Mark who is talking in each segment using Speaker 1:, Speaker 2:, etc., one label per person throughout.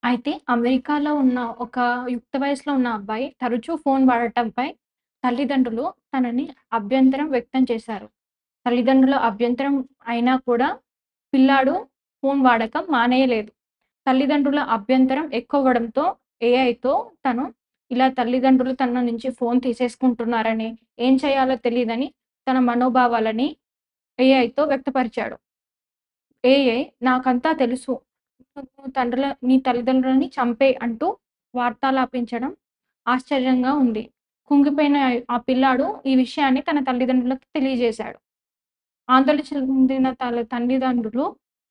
Speaker 1: అయితే అమెరికాలో ఉన్న ఒక యుక్త వయసులో ఉన్న అబ్బాయి తరచూ ఫోన్ వాడటంపై తల్లిదండ్రులు తనని అభ్యంతరం వ్యక్తం చేశారు. తల్లిదండ్రుల అభ్యంతరం అయినా కూడా పిల్లాడు ఫోన్ వాడకం మానేయలేదు. తల్లిదండ్రుల అభ్యంతరం ఎక్కువవ్వడంతో ఏఐతో తను ఇలా తల్లిదండ్రులు తన నుంచి ఫోన్ తీసేసుకుంటున్నారని, ఏం చేయాలో తెలీదని తన మనోభావాలని ఏఐతో వ్యక్తపరిచాడు. ఏఐ నాకంతా తెలుసు. నువ్వు నీ తల్లిదండ్రులని చంపేయి అంటూ వార్తాలాపించడం ఆశ్చర్యంగా ఉంది. కుంగిపోయిన ఆ పిల్లాడు ఈ విషయాన్ని తన తల్లిదండ్రులకు తెలియజేశాడు. ఆందోళన చెందిన తల్లిదండ్రులు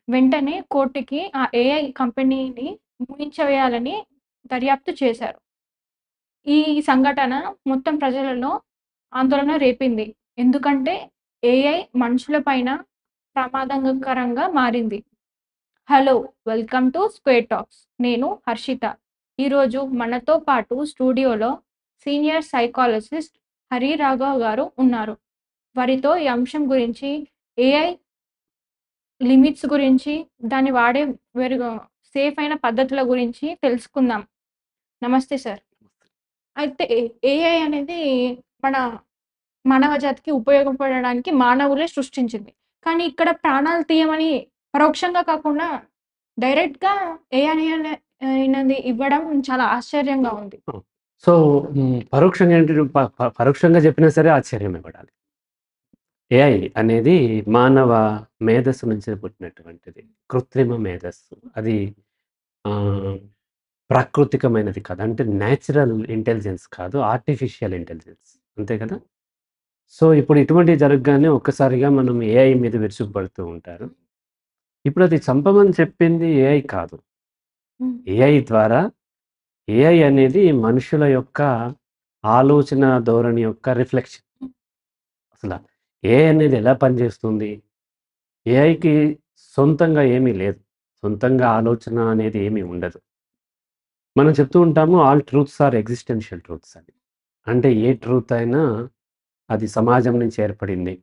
Speaker 1: వెంటనే కోర్టుకి ఆ ఏఐ కంపెనీని ముయించవేయాలని దర్యాప్తు చేశారు. ఈ సంఘటన మొత్తం ప్రజలలో ఆందోళన రేపింది. ఎందుకంటే ఏఐ మనుషుల పైన ప్రమాదకరంగా మారింది. Hello! Welcome to square talks. నేను హర్షిత. ఈరోజు మనతో పాటు స్టూడియోలో సీనియర్ సైకాలజిస్ట్ హరి రాఘవ్ గారు ఉన్నారు. వారితో ఈ అంశం గురించి, ఏఐ లిమిట్స్ గురించి, దాన్ని వాడే వెరుగు సేఫ్ అయిన పద్ధతుల గురించి తెలుసుకుందాం. నమస్తే సార్. అయితే ఏఐ అనేది మన మానవ జాతికి ఉపయోగపడడానికి మానవులే సృష్టించింది. కానీ ఇక్కడ ప్రాణాలు తీయమని పరోక్షంగా కాకుండా డైరెక్ట్‌గా ఏఐ అయినది ఇవ్వడం చాలా ఆశ్చర్యంగా ఉంది.
Speaker 2: ఆ! సో, పరోక్షంగా ఏంటి పరోక్షంగా చెప్పినా సరే ఆశ్చర్యమే పడాలి. ఏఐ అనేది మానవ మేధస్సు నుంచి పుట్టినటువంటిది. కృత్రిమ మేధస్సు. అది ఆహ్, ప్రాకృతికమైనది కాదు. అంటే నేచురల్ ఇంటెలిజెన్స్ కాదు. Artificial intelligence. అంతే కదా! సో, ఇప్పుడు ఇటువంటివి జరగగానే ఒక్కసారిగా మనం ఏఐ మీద విరుచుకుపడుతూ ఉంటారు. ఇప్పుడు అది చంపమని చెప్పింది ఏఐ కాదు.
Speaker 1: హ్మ్.
Speaker 2: ఏఐ అనేది మనుషుల యొక్క ఆలోచన ధోరణి యొక్క రిఫ్లెక్షన్. అసల ఏఐ అనేది ఎలా పనిచేస్తుంది? ఏఐకి సొంతంగా ఏమీ లేదు. సొంతంగా ఆలోచన అనేది ఏమీ ఉండదు. మనం చెప్తూ ఉంటాము all truths are existential truths అని. అంటే ఏ ట్రూత్ అయినా అది సమాజం నుంచి ఏర్పడింది.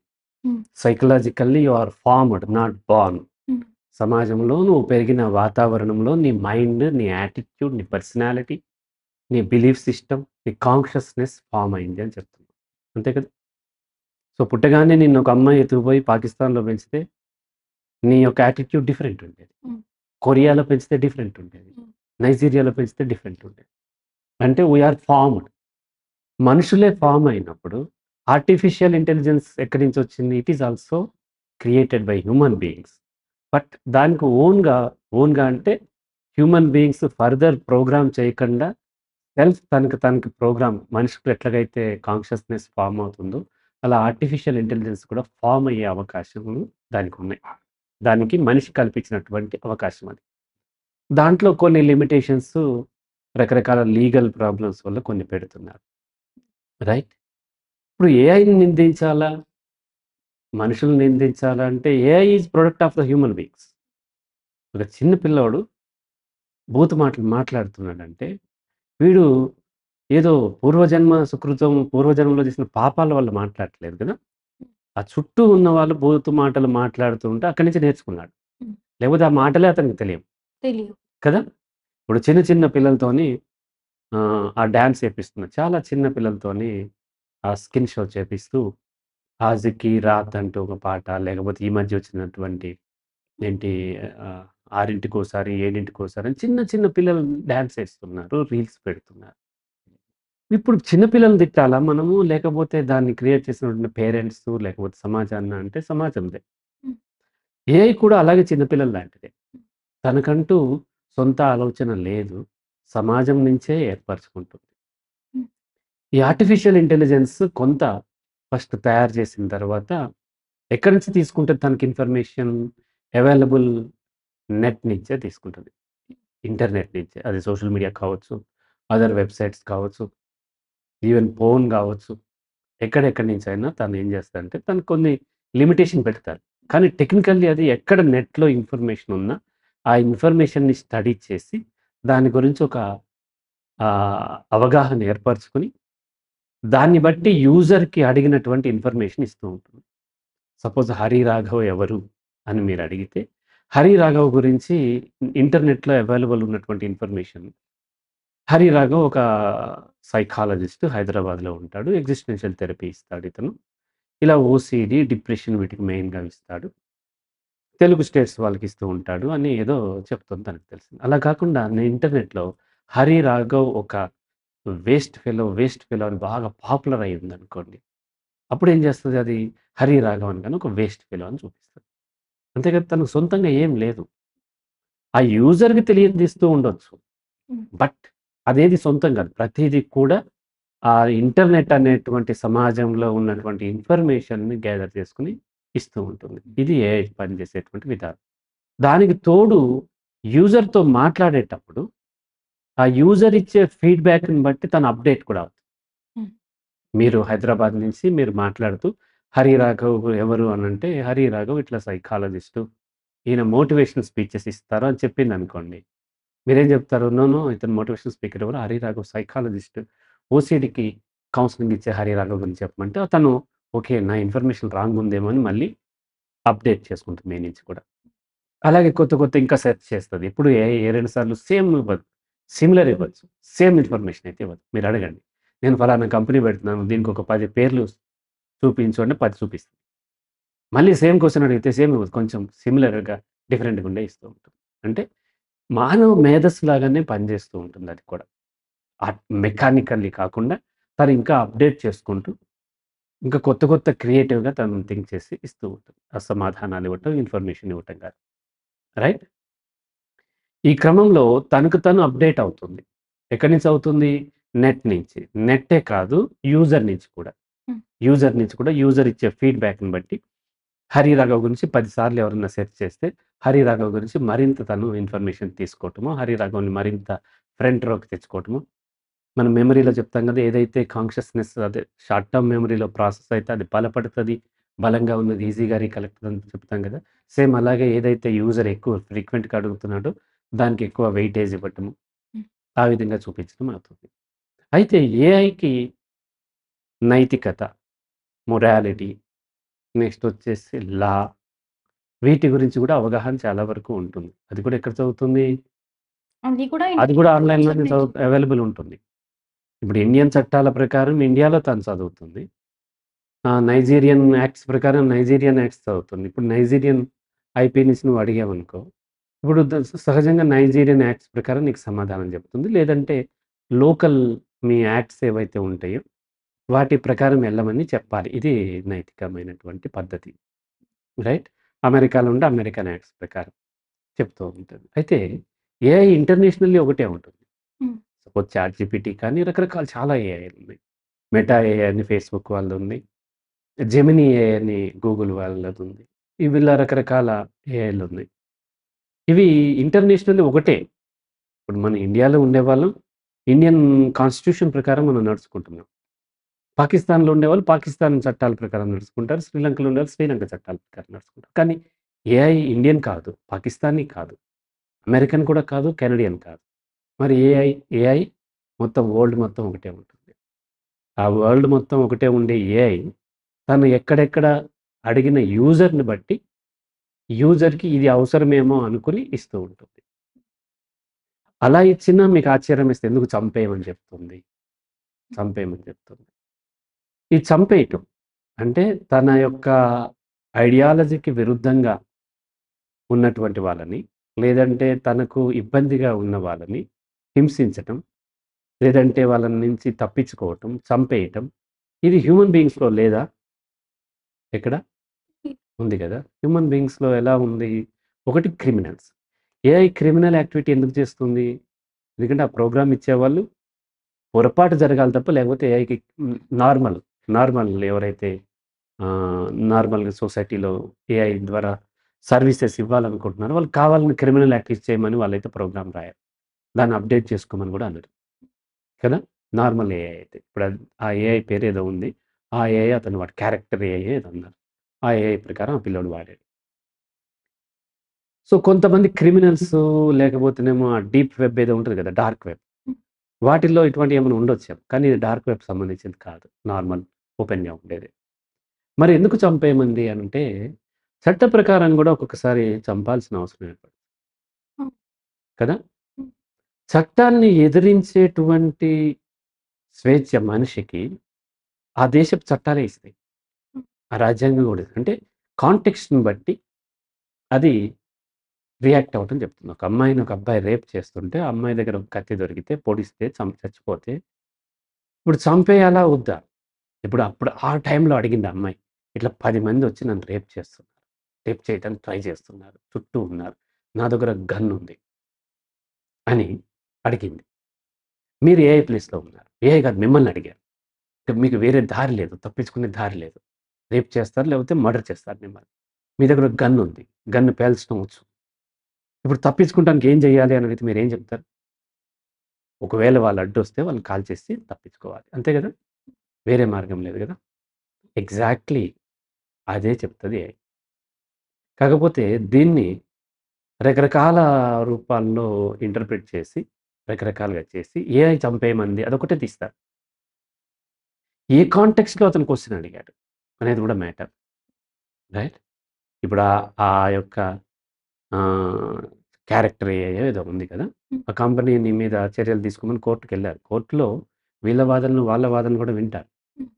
Speaker 1: Hmm.
Speaker 2: Psychologically you are formed not born.
Speaker 1: Hmm.
Speaker 2: సమాజంలో నువ్వు పెరిగిన వాతావరణంలో నీ మైండ్, నీ యాటిట్యూడ్, నీ పర్సనాలిటీ, నీ బిలీఫ్ సిస్టమ్, నీ కాన్షియస్‌నెస్ ఫార్మ్ అయింది అని చెప్తున్నాం. అంతే కదా! సో, పుట్టగానే నిన్ను ఒక అమ్మాయి ఎత్తుకుపోయి పాకిస్తాన్‌లో పెంచితే నీ యొక్క యాటిట్యూడ్ డిఫరెంట్ ఉండేది.
Speaker 1: హ్మ్.
Speaker 2: కొరియాలో పెంచితే డిఫరెంట్ ఉండేది.
Speaker 1: హ్మ్.
Speaker 2: నైజీరియాలో పెంచితే డిఫరెంట్ ఉండేది. అంటే వి ఆర్ ఫార్మ్డ్. మనుషులే ఫార్మ్ అయినప్పుడు ఆర్టిఫిషియల్ ఇంటెలిజెన్స్ ఎక్కడి నుంచొచ్చింది? It is also created by human beings. But దానికి ఓన్‌గా అంటే హ్యూమన్ బీయింగ్స్ ఫర్దర్ ప్రోగ్రామ్ చేయకుండా సెల్ఫ్ తనకి తనకి ప్రోగ్రామ్ మనిషికి ఎట్లాగైతే కాన్షియస్‌నెస్ ఫార్మ్ అవుతుందో, అలా ఆర్టిఫిషియల్ ఇంటెలిజెన్స్ కూడా ఫార్మ్ అయ్యే అవకాశములు దానికున్నాయి. దానికి మనిషి కల్పించినటువంటి అవకాశం అది. దాంట్లో కొన్ని లిమిటేషన్స్ రకరకాల లీగల్ ప్రాబ్లమ్స్ వల్ల కొన్ని పెడుతున్నారు. రైట్? ఇప్పుడు ఏఐని నిందించాలా? మనుషుల్ని నిందించాలా అంటే AI is product of the human beings. ఒక చిన్న పిల్లోడు బూతు మాటలు మాట్లాడుతున్నాడంటే, వీడు ఏదో పూర్వజన్మ సుకృతం, పూర్వజన్మలో చేసిన పాపాల వల్ల మాట్లాడట్లేదు కదా! ఆ చుట్టూ ఉన్న వాళ్ళు బూతు మాటలు మాట్లాడుతూ ఉంటే అక్కడి నుంచి నేర్చుకున్నాడు.
Speaker 1: హ్మ్.
Speaker 2: లేకపోతే ఆ మాటలే అతనికి తెలియవు.
Speaker 1: తెలీదు.
Speaker 2: కదా! ఇప్పుడు చిన్న చిన్న పిల్లలతోని ఆ డాన్స్ చేపిస్తున్నారు. చాలా చిన్న పిల్లలతోని ఆ స్కిన్ షో చేపిస్తూ 'ఆజికి రాత్' అంటూ ఒక పాట, లేకపోతే ఈ మధ్య వచ్చినటువంటి ఏంటి ఆహ్, 6:00కోసారి, 7:00కోసారి అని చిన్న చిన్న పిల్లలు డాన్స్ ఏస్తున్నారు. రీల్స్ పెడుతున్నారు. ఇప్పుడు చిన్న పిల్లల్ని తిట్టాలా మనము? లేకపోతే దాన్ని క్రియేట్ చేసినటువంటి పేరెంట్సు, లేకపోతే సమాజాన్నా అంటే సమాజందే.
Speaker 1: హ్మ్.
Speaker 2: ఏఐ కూడా అలాగే చిన్న పిల్లల లాంటిదే. తనకంటూ సొంత ఆలోచన లేదు. సమాజం నుంచే ఏర్పరచుకుంటుంది.
Speaker 1: హ్మ్.
Speaker 2: ఈ ఆర్టిఫిషియల్ ఇంటెలిజెన్స్ కొంత ఫస్ట్ తయారు చేసిన తర్వాత ఎక్కడి నుంచి తీసుకుంటది తనకి ఇన్ఫర్మేషన్? అవైలబుల్ నెట్ నుంచే తీసుకుంటది. ఇంటర్నెట్ నుంచే. అది సోషల్ మీడియా కావచ్చు, అదర్ వెబ్‌సైట్స్ కావచ్చు, ఈవెన్ ఫోన్ కావచ్చు. ఎక్కడెక్కడి నుంచైనా తను ఏం చేస్తదంటే తను కొన్ని లిమిటేషన్ పెడతారు. కానీ టెక్నికల్లీ అది ఎక్కడ నెట్‌లో ఇన్ఫర్మేషన్ ఉన్నా, ఆ ఇన్ఫర్మేషన్‌ని స్టడీ చేసి దాని గురించి ఒక అవగాహన ఏర్పరచుకొని, దాన్ని బట్టి యూజర్‌కి అడిగినటువంటి ఇన్ఫర్మేషన్ ఇస్తూ ఉంటుంది. సపోజ్ 'హరి రాఘవ్' ఎవరు అని మీరడిగితే, హరి రాఘవ్ గురించి ఇంటర్నెట్‌లో అవైలబుల్ ఉన్నటువంటి ఇన్ఫర్మేషన్. హరి రాఘవ్ ఒక సైకాలజిస్ట్ హైదరాబాద్‌లో ఉంటాడు. ఎగ్జిస్టెన్షియల్ థెరపీ ఇస్తాడు ఇతను. ఇలా ఓసీడీ, డిప్రెషన్ వీటికి మెయిన్‌గా ఇస్తాడు. తెలుగు స్టేట్స్ వాళ్ళకిస్తూ ఉంటాడు అని ఏదో చెప్తుంది తనకు తెలిసింది. అలా కాకుండా నేను ఇంటర్నెట్‌లో హరి రాఘవ్ ఒక వేస్ట్ ఫెలో అని బాగా పాపులర్ అయ్యిందనుకోండి. అప్పుడేం చేస్తది అది హరి రాఘవ్ అనగానే ఒక వేస్ట్ ఫెలో అని చూపిస్తది. అంతేగాని తనకు సొంతంగా ఏం లేదు. ఆ యూజర్‌కి తెలియనిదిస్తూ ఉండొచ్చు.
Speaker 1: హ్మ్.
Speaker 2: బట్ అదేది సొంతం కాదు. ప్రతీది కూడా ఆ ఇంటర్నెట్ అనేటువంటి సమాజంలో ఉన్నటువంటి ఇన్ఫర్మేషన్‌ని గ్యాదర్ చేసుకొని ఇస్తూ ఉంటుంది. ఇది ఏఐ పనిచేసేటువంటి విధానం. దానికి తోడు యూజర్‌తో మాట్లాడేటప్పుడు ఆ యూజర్ ఇచ్చే ఫీడ్‌బ్యాక్‌ని బట్టి తను అప్‌డేట్ కూడా అవుతుంది.
Speaker 1: హ్మ్.
Speaker 2: మీరు హైదరాబాద్ నుంచి మీరు మాట్లాడుతూ హరి రాఘవ్ ఎవరు అనంటే, హరి రాఘవ్ ఇట్లా సైకాలజిస్టు. ఈయన మోటివేషనల్ స్పీచెస్ ఇస్తారు అని చెప్పిందనుకోండి. మీరేం చెప్తారు? నో, నో ఇతను మోటివేషనల్ స్పీకర్ ఎవరు? హరి రాఘవ్ సైకాలజిస్ట్. ఓసీడీకి కౌన్సెలింగ్ ఇచ్చే హరి రాఘవ్ గురించి చెప్పమంటే తను ఓకే. నా ఇన్ఫర్మేషన్ రాంగ్ ఉందేమో అని మళ్ళీ అప్‌డేట్ చేసుకుంటుంది మీ నుంచి కూడా. అలాగే కొత్త కొత్త ఇంకా సెర్చ్ చేస్తది. ఎప్పుడు ఏఐ ఏ 2 సార్లు సేమ్ ఇవ్వదు. సిమిలర్ ఇవ్వచ్చు. సేమ్ ఇన్ఫర్మేషన్ అయితే ఇవ్వదు. మీరు అడగండి. నేను ఫలానా కంపెనీ పెడుతున్నాను. దీనికి ఒక 10 పేర్లు చూపించు అంటే 10 చూపిస్తది. మళ్ళీ సేమ్ క్వెషన్ అడిగితే సేమ్ ఇవ్వదు. కొంచెం సిమిలర్‌గా డిఫరెంట్‌గా ఉండే ఇస్తూ ఉంటుంది. అంటే మానవ మేధస్సు లాగానే పనిచేస్తూ ఉంటుంది అది కూడా. మెకానికల్లీ కాకుండా తను ఇంకా అప్‌డేట్ చేసుకుంటూ, ఇంకా కొత్త కొత్త క్రియేటివ్‌గా తను థింక్ చేసి ఇస్తూ ఉంటుంది. ఆ సమాధానాలు ఇవ్వటం, ఇన్ఫర్మేషన్ ఇవ్వటం కాదు. రైట్? ఈ క్రమంలో తనకు తను అప్‌డేట్ అవుతుంది. ఎక్కడి నుంచి అవుతుంది? నెట్ నుంచి. నెట్టే కాదు యూజర్ నుంచి కూడా.
Speaker 1: హ్మ్.
Speaker 2: యూజర్ నుంచి కూడా యూజర్ ఇచ్చే ఫీడ్‌బ్యాక్‌ని బట్టి 'హరి రాఘవ్' గురించి 10 సార్లు ఎవరన్నా సెర్చ్ చేస్తే 'హరి రాఘవ్' గురించి మరింత తను ఇన్ఫర్మేషన్ తీసుకోవటమో, 'హరి రాఘవ్‌ని' మరింత ఫ్రంట్ రోకి తెచ్చుకోవటమో, మనం మెమరీలో చెప్తాం కదా! ఏదైతే కాన్షియస్‌నెస్ అదే షార్ట్ టర్మ్ మెమరీలో ప్రాసెస్ అయితే అది బలపడతది. బలంగా ఉన్నది ఈజీగా రీకలెక్ట్ అని చెప్తాం కదా! సేమ్ అలాగే ఏదైతే యూజర్ ఎక్కువ ఫ్రీక్వెంట్‌గా అడుగుతున్నాడో దానికి ఎక్కువ వెయిటేజ్ ఇవ్వటము,
Speaker 1: హ్మ్.
Speaker 2: ఆ విధంగా చూపించడం అవుతుంది. అయితే ఏఐకి నైతికత, మొరాలిటీ నెక్స్ట్ వచ్చేసి లా వీటి గురించి కూడా అవగాహన చాలా వరకు ఉంటుంది. అది కూడా ఎక్కడ చదువుతుంది?
Speaker 1: అది కూడా
Speaker 2: అది కూడా
Speaker 1: యూజర్
Speaker 2: ఆన్‌లైన్‌లోనే
Speaker 1: నుంచి.
Speaker 2: అవైలబుల్ ఉంటుంది. ఇప్పుడు ఇండియన్ చట్టాల ప్రకారం ఇండియాలో తను చదువుతుంది. నైజీరియన్ యాక్ట్స్ ప్రకారం నైజీరియన్ యాక్ట్స్ చదువుతుంది. ఇప్పుడు నైజీరియన్ ఐపీ నుంచి నువ్వు అడిగావనుకో, ఇప్పుడు సహజంగా నైజీరియన్ యాక్ట్స్ ప్రకారం నీకు సమాధానం చెప్తుంది. లేదంటే లోకల్ మీ యాక్ట్స్ ఏవైతే ఉంటాయో వాటి ప్రకారం ఎళ్ళమని చెప్పాలి. ఇది నైతికమైనటువంటి పద్ధతి. రైట్? అమెరికాలో ఉంటే అమెరికన్ యాక్ట్స్ ప్రకారం చెప్తూ ఉంటుంది. అయితే ఏఐ ఇంటర్నేషనల్లీ ఒకటే ఉంటుంది.
Speaker 1: హ్మ్.
Speaker 2: సపోజ్ చాట్‌జీపీటీ కానీ రకరకాల చాలా ఏఐలున్నాయి. మెటా ఏఐ అని ఫేస్‌బుక్ వాళ్ళదుంది. జెమినీ ఏఐ అని గూగుల్ వాళ్ళదుంది. ఇలా రకరకాల ఏఐలున్నాయి. ఇవి ఇంటర్నేషనల్లీ ఒకటే. ఇప్పుడు మన ఇండియాలో ఉండేవాళ్ళం ఇండియన్ కాన్స్టిట్యూషన్ ప్రకారం మనం నడుచుకుంటున్నాం. పాకిస్తాన్‌లో ఉండేవాళ్ళు పాకిస్తాన్ చట్టాల ప్రకారం నడుచుకుంటారు. శ్రీలంకలో ఉండేవాళ్ళు శ్రీలంక చట్టాల ప్రకారం నడుచుకుంటారు. కానీ ఏఐ ఇండియన్ కాదు, పాకిస్తానీ కాదు, అమెరికన్ కూడా కాదు, కెనడియన్ కాదు. మరి ఏఐ మొత్తం వరల్డ్ మొత్తం ఒకటే ఉంటుంది. ఆ వరల్డ్ మొత్తం ఒకటే ఉండే ఏఐ తను ఎక్కడెక్కడ అడిగిన యూజర్‌ని బట్టి యూజర్‌కి ఇది అవసరమేమో అనుకుని ఇస్తూ ఉంటుంది. అలా ఇచ్చినా మీకు ఆశ్చర్యం వేస్తే ఎందుకు చంపేయమని చెప్తుంది. చంపేయమని చెప్తుంది. ఈ చంపేయటం అంటే తన యొక్క ఐడియాలజీకి విరుద్ధంగా ఉన్నటువంటి వాళ్ళని, లేదంటే తనకు ఇబ్బందిగా ఉన్న వాళ్ళని హింసించటం, లేదంటే వాళ్ళ నుంచి తప్పించుకోవటం, చంపేయటం. ఇది హ్యూమన్ బీయింగ్స్‌లో లేదా? ఎక్కడ? ఉంది గదా! హ్యూమన్ బీయింగ్స్‌లో ఎలా ఉంది? ఒకటి క్రిమినల్స్. ఏఐ క్రిమినల్ యాక్టివిటీ ఎందుకు చేస్తుంది? ఎందుకంటే ఆ ప్రోగ్రామ్ ఇచ్చేవాళ్ళు పొరపాటు జరగాలి తప్ప లేకపోతే ఏఐకి నార్మల్, నార్మల్ ఎవరైతే నార్మల్‌గా సొసైటీలో ఏఐ ద్వారా సర్వీసెస్ ఇవ్వాలనుకుంటున్నారో వాళ్ళు కావాలని క్రిమినల్ యాక్టివిటీస్ చేయమని వాళ్ళైతే ప్రోగ్రామ్ రాయరు. దాన్ని అప్‌డేట్ చేసుకోమని గూడా అనరు. కదా! నార్మల్ ఏఐ అయితే. ఇప్పుడు ఆ ఏఐ పేరేదో ఉంది. ఆ ఏఐ అతను వాడి క్యారెక్టర్ ఏఐ ఏదో అన్నారు. ఆ ఏఐ ప్రకారం ఆ పిల్లోడు వాడాడు. సో, కొంతమంది క్రిమినల్స్ లేకపోతేనేమో ఆ డీప్ వెబ్ ఏదో ఉంటది గదా! Dark web.
Speaker 1: హ్మ్.
Speaker 2: వాటిల్లో ఇటువంటివి ఏమైనా ఉండొచ్చేమో. కానీ ఇది డార్క్ వెబ్ సంబంధించింది కాదు. నార్మల్ ఓపెన్‌గా ఉండేదే. మరి ఎందుకు చంపేయమంది అనంటే, చట్ట ప్రకారం గూడా ఒక్కొక్కసారి చంపాల్సిన అవసరం ఏర్పడుతుంది.
Speaker 1: హ్మ్.
Speaker 2: కదా!
Speaker 1: హ్మ్.
Speaker 2: చట్టాన్ని ఎదిరించేటువంటి స్వేచ్ఛ మనిషికి ఆ దేశపు చట్టాలే ఇస్తాయి.
Speaker 1: హ్మ్.
Speaker 2: ఆ రాజ్యాంగం గూడా. అంటే కాంటెక్స్ట్‌ని బట్టి అది రియాక్ట్ అవ్వటం చెప్తుంది. ఒక అమ్మాయిని ఒక అబ్బాయి రేప్ చేస్తుంటే, ఆ అమ్మాయి దగ్గర ఒక కత్తి దొరికితే, పొడిస్తే, చచ్చిపోతే, ఇప్పుడు చంపేయాలా? వద్దా? అప్పుడు ఆ టైంలో అడిగింది ఆ అమ్మాయి. ఇట్లా 10 మందొచ్చి నన్ను రేప్ చేస్తున్నారు. రేప్ చేయడానికి ట్రై చేస్తున్నారు. చుట్టూ ఉన్నారు. నా దగ్గర గన్ ఉంది అని అడిగింది. మీరు ఏఐ ప్లేస్‌లో ఉన్నారు. ఏఐ కాదు మిమ్మల్ని అడిగారు. మీకు వేరే దారి లేదు. తప్పించుకునే దారి లేదు. రేప్ చేస్తారు లేకపోతే మర్డర్ చేస్తారు మిమ్మల్ని. మీ దగ్గర ఒక గన్ ఉంది. గన్ పేల్చడం వచ్చు. ఇప్పుడు తప్పించుకుంటానికి ఏం చేయాలి అని అడిగితే మీరేం చెప్తారు? ఒకవేళ వాళ్ళు అడ్డొస్తే వాళ్ళని కాల్చేసి తప్పించుకోవాలి. అంతే గదా! వేరే మార్గం లేదు గదా! ఎగ్జాక్ట్‌లీ అదే చెప్తది ఏఐ. కాకపోతే దీన్ని రకరకాల రూపాల్లో ఇంటర్ప్రిట్ చేసి, రకరకాలుగా చేసి ఏఐ చంపేయమంది అదొకటే తీస్తారు. ఏ కాంటెక్స్ట్‌లో అతను క్వెషన్ అడిగాడు అనేది కూడా మ్యాటర్. రైట్? ఇప్పుడు ఆ యొక్క ఆహ్, క్యారెక్టర్ ఏఐయో ఏదో ఉంది కదా!
Speaker 1: హ్మ్.
Speaker 2: ఆ కంపెనీ నీ మీద చర్యలు తీసుకోమని కోర్ట్‌కెళ్లారు. కోర్ట్‌లో వీళ్ళ వాదనలు, వాళ్ళ వాదనలు కూడా వింటారు.
Speaker 1: హ్మ్.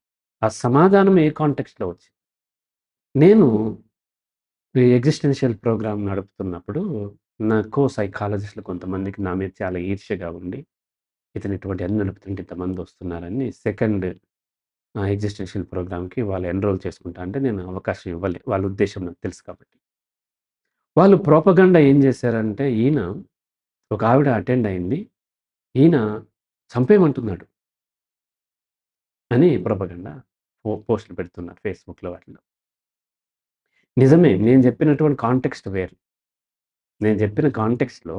Speaker 2: ఆ సమాధానం ఏ కాంటెక్స్ట్‌లో వచ్చింది. నేను ఈ ఎగ్జిస్టెన్షియల్ ప్రోగ్రామ్ నడుపుతున్నప్పుడు నా సైకాలజిస్ట్‌లు కొంతమందికి నా మీద చాలా ఈర్ష్యగా ఉండి, ఇతను ఇటువంటివన్నీ నడుపుతుంటే ఇంతమందొస్తున్నారని సెకండ్ ఎగ్జిస్టెన్షియల్ ప్రోగ్రామ్‌కి వాళ్ళు ఎన్రోల్ చేసుకుంటా అంటే నేను అవకాశం ఇవ్వలే. వాళ్ళ ఉద్దేశ్యం నాకు తెలుసు కాబట్టి. వాళ్ళు ప్రొపగండా ఏం చేశారంటే ఈయన ఒక ఆవిడ అటెండ్ అయింది. ఈయన చంపేయమంటున్నాడు అని ప్రొపగండా పోస్ట్‌లు పెడుతున్నారు ఫేస్‌బుక్‌లో వాటిలో. నిజమే. నేను చెప్పినటువంటి కాంటెక్స్ట్ వేరు. నేను చెప్పిన కాంటెక్స్ట్‌లో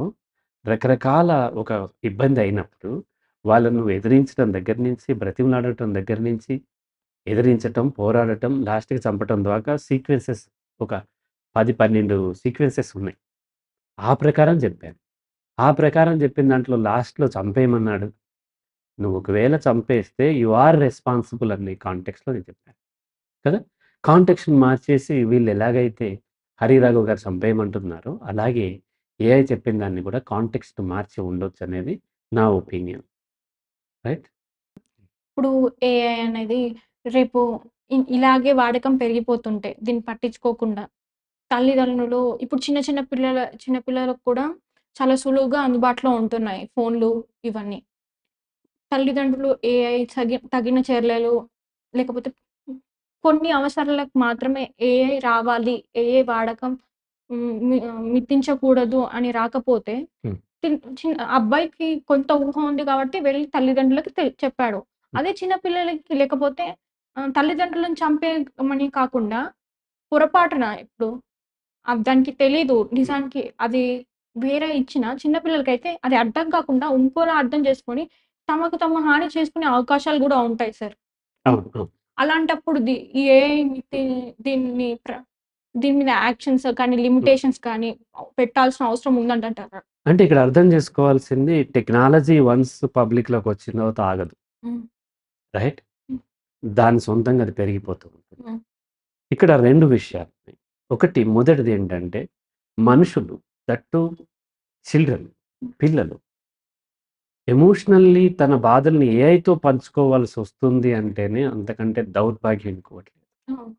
Speaker 2: రకరకాల ఒక ఇబ్బంది అయినప్పుడు వాళ్ళను ఎదిరించడం దగ్గర నుంచి, బ్రతిమలాడటం దగ్గర నుంచి, ఎదిరించటం, పోరాడటం, లాస్ట్‌కి చంపటం దాకా సీక్వెన్సెస్ ఒక 10, 12 సీక్వెన్సెస్ ఉన్నాయి. ఆ ప్రకారం చెప్పాను. ఆ ప్రకారం చెప్పిన దాంట్లో లాస్ట్‌లో చంపేయమన్నాడు. నువ్వు ఒకవేళ చంపేస్తే యూ ఆర్ రెస్పాన్సిబుల్ అనే కాంటెక్స్ట్‌లో నేను చెప్పాను. కదా! కాంటెక్స్ట్‌ని మార్చేసి వీళ్ళు ఎలాగైతే 'హరి రాఘవ్' గారు చంపేయమంటున్నారో, అలాగే ఏఐ చెప్పిన దాన్ని కూడా కాంటెక్స్ట్ మార్చి ఉండొచ్చనేది నా ఒపీనియన్. రైట్?
Speaker 1: ఇప్పుడు ఏఐ అనేది రేపు ఇలాగే వాడకం పెరిగిపోతుంటే దీన్ని పట్టించుకోకుండా తల్లిదండ్రులు ఇప్పుడు చిన్న పిల్లలకు కూడా చాలా సులువుగా అందుబాటులో ఉంటున్నాయి ఫోన్‌లు ఇవన్నీ. తల్లిదండ్రులు ఏఐ తగిన చర్యలు లేకపోతే కొన్ని అవసరాలకు మాత్రమే ఏఐ రావాలి. ఏఐ వాడకం మితించకూడదు అని రాకపోతే
Speaker 2: హ్మ్.
Speaker 1: అబ్బాయికి కొంత ఊహ ఉంది కాబట్టి వెళ్లి తల్లిదండ్రులకి చెప్పాడు.
Speaker 2: హ్మ్.
Speaker 1: అదే చిన్న పిల్లలకి లేకపోతే తల్లిదండ్రులను చంపేయమని కాకుండా పొరపాటున ఇప్పుడు దానికి తెలీదు. నిజానికి అది వేరే ఇచ్చిన చిన్న పిల్లలకైతే అది అర్థం కాకుండా ఇంకోలా అర్థం చేసుకొని తమకు తాము హాని చేసుకునే అవకాశాలు గూడా ఉంటాయి సార్. హ్మ్.
Speaker 2: అవును. అవును.
Speaker 1: అలాంటప్పుడు ఈ ఏఐ దీన్ని దీని మీద యాక్షన్స్ కానీ,
Speaker 2: హ్మ్.
Speaker 1: లిమిటేషన్స్ కానీ పెట్టాల్సిన అవసరం ఉందంటారా?
Speaker 2: అంటే ఇక్కడ అర్థం చేసుకోవాల్సింది టెక్నాలజీ వన్స్ పబ్లిక్‌లోకొచ్చిన తర్వాత ఆగదు.
Speaker 1: హ్మ్.
Speaker 2: రైట్?
Speaker 1: హ్మ్.
Speaker 2: దాని సొంతంగా అది పెరిగిపోతూ ఉంటుంది.
Speaker 1: హ్మ్.
Speaker 2: ఇక్కడ 2 విషయాలున్నాయి. ఒకటి మొదటిదేంటంటే మనుషులు దట్ టూ చిల్డ్రన్ పిల్లలు ఎమోషనల్లీ తన బాధల్ని ఏఐతో పంచుకోవాల్సొస్తుంది అంటేనే అంతకంటే దౌర్భాగ్యం ఇంకోటి లేదు.
Speaker 1: అవును.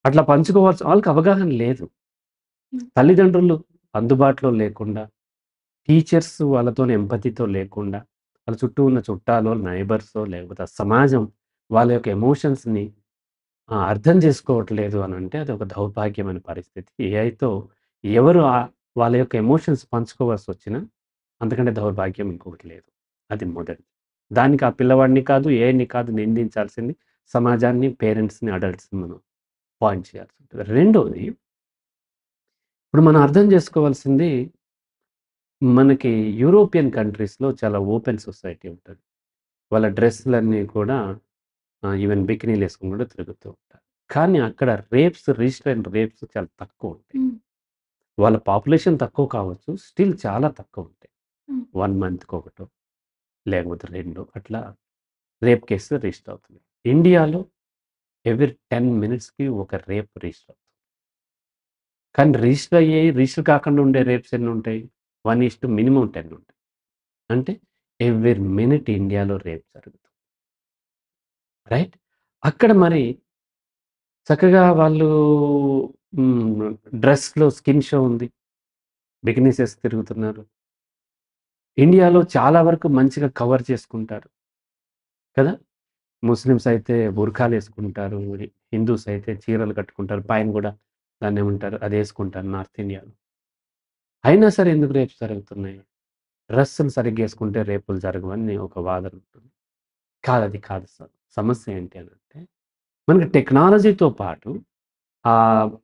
Speaker 2: అట్లా పంచుకోవాల్సి వాళ్ళకి అవగాహన లేదు.
Speaker 1: హ్మ్.
Speaker 2: తల్లిదండ్రులు అందుబాటులో లేకుండా, టీచర్స్ వాళ్ళతోని ఎంపతితో లేకుండా, వాళ్ళ చుట్టూ ఉన్న చుట్టాలో, నైబర్సో లేకపోతే ఆ సమాజం వాళ్ళ యొక్క ఎమోషన్స్‌ని అర్థం చేసుకోవట్లేదు అనంటే అదొక దౌర్భాగ్యమైన పరిస్థితి. ఏఐతో ఎవరు వాళ్ళ యొక్క ఎమోషన్స్ పంచుకోవాల్సొచ్చినా అంతకంటే దౌర్భాగ్యం ఇంకొకటి లేదు. అది మొదటిది. దానికి ఆ పిల్లవాడిని కాదు, ఏఐని కాదు నిందించాల్సింది సమాజాన్ని, పేరెంట్స్‌ని, అడల్ట్స్‌ని మనం పాయింట్ చేయాల్సుంటది. రెండోది ఇప్పుడు మనం అర్థం చేసుకోవాల్సింది మనకి యూరోపియన్ కంట్రీస్‌లో చాలా ఓపెన్ సొసైటీ ఉంటది. వాళ్ళ డ్రెస్‌లన్నీ కూడా ఈవెన్ బికినీలేసుకొని కూడా తిరుగుతూ ఉంటారు. కానీ అక్కడ రిజిస్టర్ అయిన రేప్స్ చాలా తక్కువుంటాయి.
Speaker 1: హ్మ్.
Speaker 2: వాళ్ళ పాపులేషన్ తక్కువ కావచ్చు. స్టిల్ చాలా తక్కువుంటాయి.
Speaker 1: హ్మ్.
Speaker 2: 1 మంత్‌కొకటో, లేకపోతే 2 అట్లా రేప్ కేసెస్ రిజిస్టర్ అవుతున్నాయి. ఇండియాలో ఎవ్రీ 10 మినిట్స్‌కి ఒక రేప్ రిజిస్టర్ అవుతుంది. కానీ రిజిస్టర్ కాకుండా ఉండే రేప్స్ ఎన్నుంటాయి? 1 మినిమమ్ 10 ఉంటాయి. అంటే ఎవ్రి మినిట్ ఇండియాలో రేప్ జరుగుతుంది. రైట్? అక్కడ మరి చక్కగా వాళ్ళు డ్రెస్‌లో స్కిన్ షో ఉంది. బికినీస్ ఏసి తిరుగుతున్నారు. ఇండియాలో చాలా వరకు మంచిగా కవర్ చేసుకుంటారు. కదా! ముస్లిమ్స్ అయితే బుర్ఖాలేసుకుంటారు. హిందూస్ అయితే చీరలు కట్టుకుంటారు. పైన గూడా దాన్నేమంటారు అదేసుకుంటారు నార్త్ ఇండియాలో. అయినా సరే ఎందుకు రేప్స్ జరుగుతున్నాయి? డ్రెస్సులు సరిగ్గేసుకుంటే రేపులు జరగవని ఒక వాదన ఉంటుంది. కాదది కాదు సమస్య ఏంటి అనంటే, మనకి టెక్నాలజీతో పాటు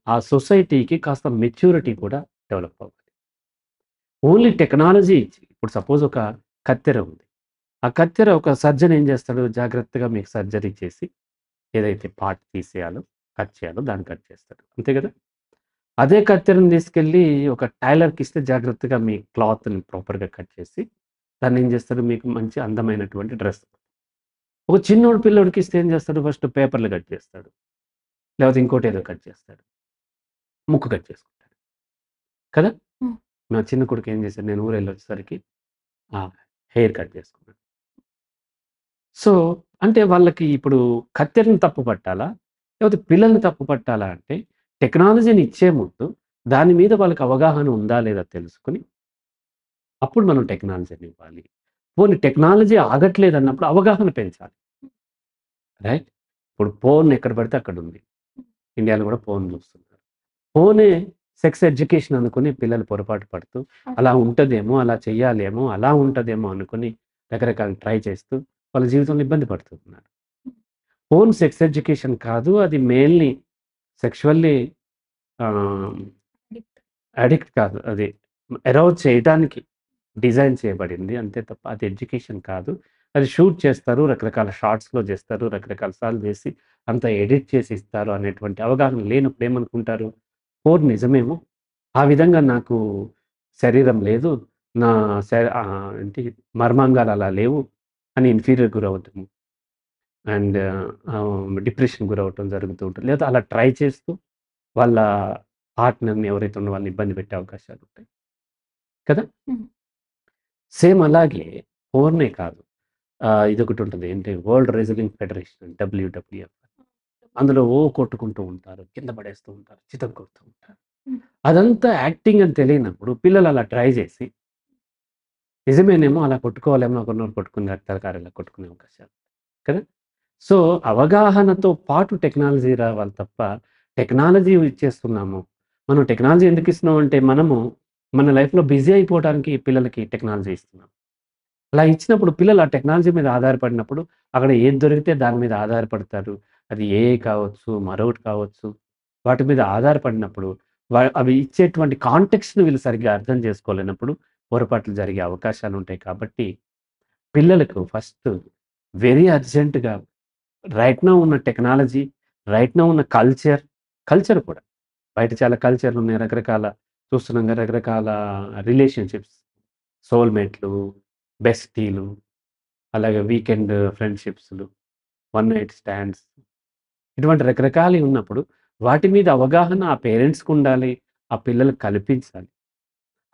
Speaker 2: ఆ సొసైటీకి కాస్త మెచ్యూరిటీ కూడా డెవలప్ అవ్వాలి. ఓన్లీ టెక్నాలజీ ఇచ్చి ఇప్పుడు సపోజ్ ఒక కత్తెర ఉంది. ఆ కత్తెర ఒక సర్జన్ ఏం చేస్తాడు? జాగ్రత్తగా మీకు సర్జరీ చేసి ఏదైతే పార్ట్ తీసేయాలో, కట్ చేయాలో దాన్ని కట్ చేస్తాడు. అంతే గదా! అదే కత్తెరని తీసుకెళ్ళి ఒక టైలర్‌కిస్తే జాగ్రత్తగా మీ క్లాత్‌ని ప్రాపర్‌గా కట్ చేసి దాన్నేం చేస్తాడు? మీకు మంచి అందమైనటువంటి డ్రెస్. ఒక చిన్నోడు పిల్లోడికిస్తే ఏం చేస్తాడు? ఫస్ట్ పేపర్‌లు కట్ చేస్తాడు. లేకపోతే ఇంకోటేదో కట్ చేస్తాడు. ముక్కు కట్ చేసుకుంటాడు. కదా!
Speaker 1: హ్మ్.
Speaker 2: నా చిన్న కొడుకు ఏం చేశాడు? నేను ఊరెళ్ళొచ్చేసరికి ఆ! హెయిర్ కట్ చేసుకున్నాడు. సో, అంటే వాళ్ళకి ఇప్పుడు కత్తెరని తప్పు పట్టాలా? లేకపోతే పిల్లల్ని తప్పు పట్టాలా అంటే, టెక్నాలజీని ఇచ్చే ముందు దాని మీద వాళ్ళకి అవగాహన ఉందా లేదా తెలుసుకొని, అప్పుడు మనం టెక్నాలజీని ఇవ్వాలి. పోనీ టెక్నాలజీ ఆగట్లేదన్నప్పుడు అవగాహన పెంచాలి. రైట్? ఇప్పుడు పోర్న్ ఎక్కడ పడితే అక్కడుంది. ఇండియాలో గూడా పోర్న్ చూస్తున్నారు. పోర్నే సెక్స్ ఎడ్యుకేషన్ అనుకుని పిల్లలు పొరపాటు పడుతూ, అలా ఉంటదేమో, అలా చెయ్యాలేమో, అలా ఉంటదేమో అనుకుని రకరకాలు ట్రై చేస్తూ వాళ్ళ జీవితంలో ఇబ్బంది పడుతున్నారు. ఓన్ సెక్స్ ఎడ్యుకేషన్ కాదు. అది మెయిన్‌లీ సెక్షువల్లీ ఆహ్, అడిక్ట్ కాదు. అది అరౌజ్ చేయడానికి డిజైన్ చేయబడింది. అంతే తప్ప అది ఎడ్యుకేషన్ కాదు. అది షూట్ చేస్తారు. రకరకాల షాట్స్‌లో చేస్తారు. రకరకాల సార్లు చేసి అంతా ఎడిట్ చేసి ఇస్తారు అనేటువంటి అవగాహన లేనప్పుడు ఏమనుకుంటారు? పోర్న్ నిజమేమో! ఆ విధంగా నాకు శరీరం లేదు. నా ఏంటి మర్మాంగాలు అలా లేవు అని ఇన్ఫీరియర్ గురవుతాము. అండ్ డిప్రెషన్‌కి గురవ్వటం జరుగుతూ ఉంటుంది. లేదా అలా ట్రై చేస్తూ వాళ్ళ పార్ట్‌నర్‌ని ఎవరైతే ఉన్నారో వాళ్ళని ఇబ్బంది పెట్టే అవకాశాలుంటాయి. కదా!
Speaker 1: హ్మ్.
Speaker 2: సేమ్ అలాగే పోర్నే కాదు. ఇదొకటుంటది. ఏంటి వరల్డ్ రెజ్లింగ్ ఫెడరేషన్ డబ్ల్యూడబ్ల్యూఎఫ్. అందులో కొట్టుకుంటూ ఉంటారు. కింద పడేస్తూ ఉంటారు. చితక్కొడుతూ ఉంటారు.
Speaker 1: హ్మ్.
Speaker 2: అదంతా యాక్టింగ్ అని తెలియనప్పుడు పిల్లలు అలా ట్రై చేసి నిజమేనేమో అలా కొట్టుకోవాలేమో ఒకరినొకరు కొట్టుకుని రక్తాలు కారేలా కొట్టుకునే అవకాశాలు. కదా! సో, అవగాహనతో పాటు టెక్నాలజీ రావాలి తప్ప, టెక్నాలజీ ఇచ్చేస్తున్నాము. మనం టెక్నాలజీ ఎందుకిస్తున్నాం అంటే, మనము మన లైఫ్‌లో బిజీ అయిపోవడానికి పిల్లలకి టెక్నాలజీ ఇస్తున్నాం. అలా ఇచ్చినప్పుడు పిల్లలు ఆ టెక్నాలజీ మీద ఆధారపడినప్పుడు, అక్కడ ఏది దొరికితే దాని మీద ఆధారపడతారు. అది ఏఐ కావచ్చు, మరొకటి కావచ్చు. వాటి మీద ఆధారపడినప్పుడు, అవి ఇచ్చేటువంటి కాంటెక్స్ట్‌ని వీళ్ళు సరిగ్గా అర్థం చేసుకోలేనప్పుడు, పొరపాట్లు జరిగే అవకాశాలుంటాయి కాబట్టి, పిల్లలకు ఫస్ట్ వెరీ అర్జెంట్‌గా రైట్ నౌ ఉన్న టెక్నాలజీ, రైట్ నౌ ఉన్న కల్చర్ కూడా. బయట చాలా కల్చర్‌లున్నాయి. చూస్తున్నాం కదా! రకరకాల రిలేషన్‌షిప్స్, సోల్‌మేట్‌లు, బెస్టీలు, అలాగే వీకెండ్ ఫ్రెండ్‌షిప్స్‌లు, వన్ నైట్ స్టాండ్స్ ఇటువంటి రకరకాలయి ఉన్నప్పుడు వాటి మీద అవగాహన ఆ పేరెంట్స్‌కుండాలి. ఆ పిల్లలకి కల్పించాలి.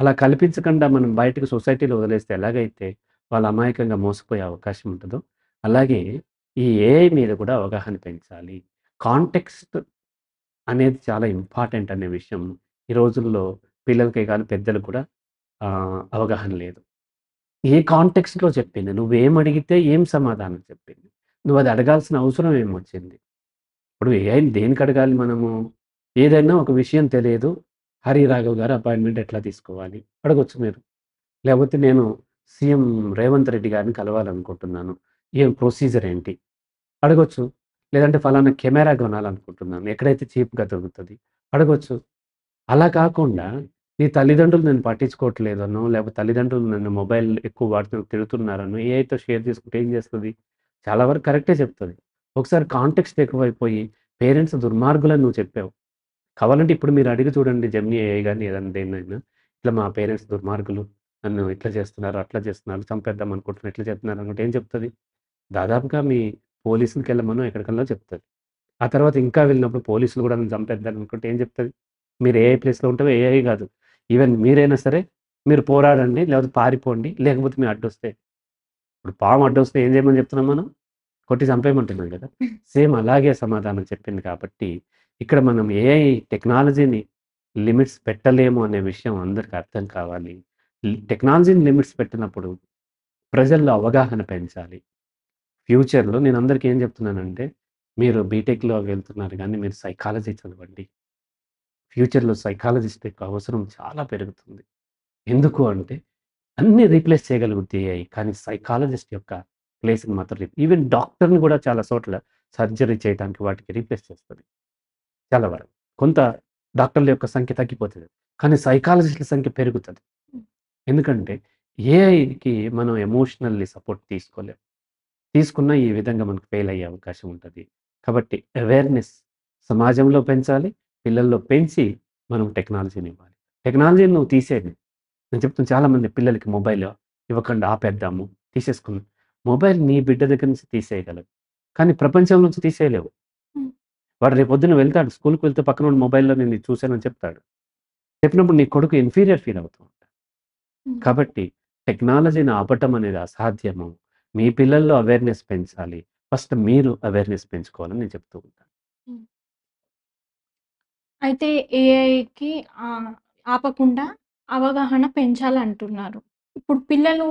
Speaker 2: అలా కల్పించకుండా మనం బయటకి సొసైటీలో వదిలేస్తే ఎలాగైతే వాళ్ళు అమాయకంగా మోసపోయే అవకాశం ఉంటదో, అలాగే ఈ ఏఐ మీద కూడా అవగాహన పెంచాలి. కాంటెక్స్ట్ అనేది చాలా ఇంపార్టెంట్ అనే విషయం ఈ రోజుల్లో పిల్లలకే కాదు పెద్దలకు కూడా అవగాహన లేదు. ఏ కాంటెక్స్ట్‌లో చెప్పింది. నువ్వేమడిగితే ఏం సమాధానం చెప్పింది. నువ్వది అడగాల్సిన అవసరం ఏమొచ్చింది? ఇప్పుడు ఏఐని దేనికడగాలి మనము? ఏదైనా ఒక విషయం తెలియదు. 'హరి రాఘవ్' గారి అపాయింట్‌మెంట్ ఎట్లా తీసుకోవాలి? అడగొచ్చు మీరు. లేకపోతే నేను సీఎం రేవంత్ రెడ్డి గారిని కలవాలనుకుంటున్నాను. ఏం ప్రొసీజర్ ఏంటి? అడగొచ్చు. లేదంటే ఫలానా కెమెరా కొనాలనుకుంటున్నాను. ఎక్కడైతే చీప్‌గా దొరుకుతది? అడగొచ్చు. అలా కాకుండా నీ తల్లిదండ్రులు నిన్ను పట్టించుకోవట్లేదనో, లేకపోతే తల్లిదండ్రులు నన్ను మొబైల్ ఎక్కువ వాడుతూ తిడుతున్నారనో ఏఐతో షేర్ చేసుకుంటే ఏం చేస్తది? చాలా వరకు కరెక్టే చెప్తది. ఒకసారి కాంటెక్స్ట్ ఎక్కువైపోయి పేరెంట్స్ దుర్మార్గులని నువ్వు చెప్పావు. కావాలంటే ఇప్పుడు మీరు అడిగి చూడండి జెమినీ ఏఐ గాని ఏదైనా దేన్నైనా. ఇట్లా మా పేరెంట్స్ దుర్మార్గులు. నన్ను ఇట్లా చేస్తున్నారు, అట్లా చేస్తున్నారు, చంపేద్దాం అనుకుంటున్నారు, ఇట్లా చేస్తున్నారు అనుకుంటే ఏం చెప్తది? దాదాపుగా మీ పోలీసులకెళ్ళమనో ఎక్కడికన్నా చెప్తది. ఆ తర్వాత ఇంకా వెళ్ళినప్పుడు పోలీసులు గూడా నన్ను చంపేద్దారనుకుంటే ఏం చెప్తది? మీరు ఏఐ ప్లేస్‌లో ఉంటే ఏఐ గాదు. ఈవెన్ మీరైనా సరే మీరు పోరాడండి, లేకపోతే పారిపోండి, లేకపోతే మీరు అడ్డొస్తే ఇప్పుడు పాము అడ్డొస్తే ఏం చేయమని చెప్తున్నాం మనం? కొట్టి చంపేయమంటున్నాం గదా! సేమ్ అలాగే సమాధానం చెప్పింది కాబట్టి, ఇక్కడ మనం ఏఐ టెక్నాలజీని లిమిట్స్ పెట్టలేము అనే విషయం అందరికి అర్థం కావాలి. టెక్నాలజీని లిమిట్స్ పెట్టినప్పుడు ప్రజల్లో అవగాహన పెంచాలి. ఫ్యూచర్‌లో నేను అందరికి ఏం చెప్తున్నానంటే, మీరు బీటెక్‌లో వెళ్తున్నారు గానీ, మీరు సైకాలజీ చదవండి. ఫ్యూచర్‌లో సైకాలజిస్ట్ యొక్క అవసరం చాలా పెరుగుతుంది. ఎందుకు అంటే, అన్నీ రీప్లేస్ చేయగలుగుద్ది ఏఐ. కానీ సైకాలజిస్ట్ యొక్క ప్లేస్‌ని మాత్రం ఈవెన్ డాక్టర్‌ని గూడా చాలా చోట్ల సర్జరీ చేయటానికి వాటికి రీప్లేస్ చేస్తది. చాలా వరకు. కొంత డాక్టర్ల యొక్క సంఖ్య తగ్గిపోతది. కానీ సైకాలజిస్ట్‌ల సంఖ్య పెరుగుతది. ఎందుకంటే, ఏఐకి మనం ఎమోషనల్లీ సపోర్ట్ తీసుకోలేం. తీసుకున్న ఈ విధంగా మనకు ఫెయిల్ అయ్యే అవకాశం ఉంటది. కాబట్టి అవేర్‌నెస్ సమాజంలో పెంచాలి. పిల్లల్లో పెంచి మనం టెక్నాలజీని ఇవ్వాలి. టెక్నాలజీని నువ్వు తీసేయకు. నేను చెప్తున్నా చాలామంది పిల్లలకి మొబైల్ ఇవ్వకండి ఆపేద్దాము, తీసేసుకుందాం. మొబైల్ నీ బిడ్డ దగ్గర నుంచి తీసేయగలవు. కానీ ప్రపంచం నుంచి తీసేయలేవు.
Speaker 1: హ్మ్.
Speaker 2: వాడు రేపొద్దున వెళ్తాడు. స్కూలుకి వెళ్తే పక్కనోడు మొబైల్‌లో నేను ఇది చూసానని చెప్తాడు. చెప్పినప్పుడు నీ కొడుకు ఇన్ఫీరియర్ ఫీల్ అవుతూ ఉంటాడు.
Speaker 1: హ్మ్.
Speaker 2: కాబట్టి టెక్నాలజీని ఆపటం అనేది అసాధ్యము. మీ పిల్లల్లో అవేర్‌నెస్ పెంచాలి. ఫస్ట్ మీరు అవేర్‌నెస్ పెంచుకోవాలని నేను చెప్తూ ఉంటాను.
Speaker 1: హ్మ్. అయితే ఏఐకి ఆపకుండా అవగాహన పెంచాలంటున్నారు. ఇప్పుడు పిల్లలు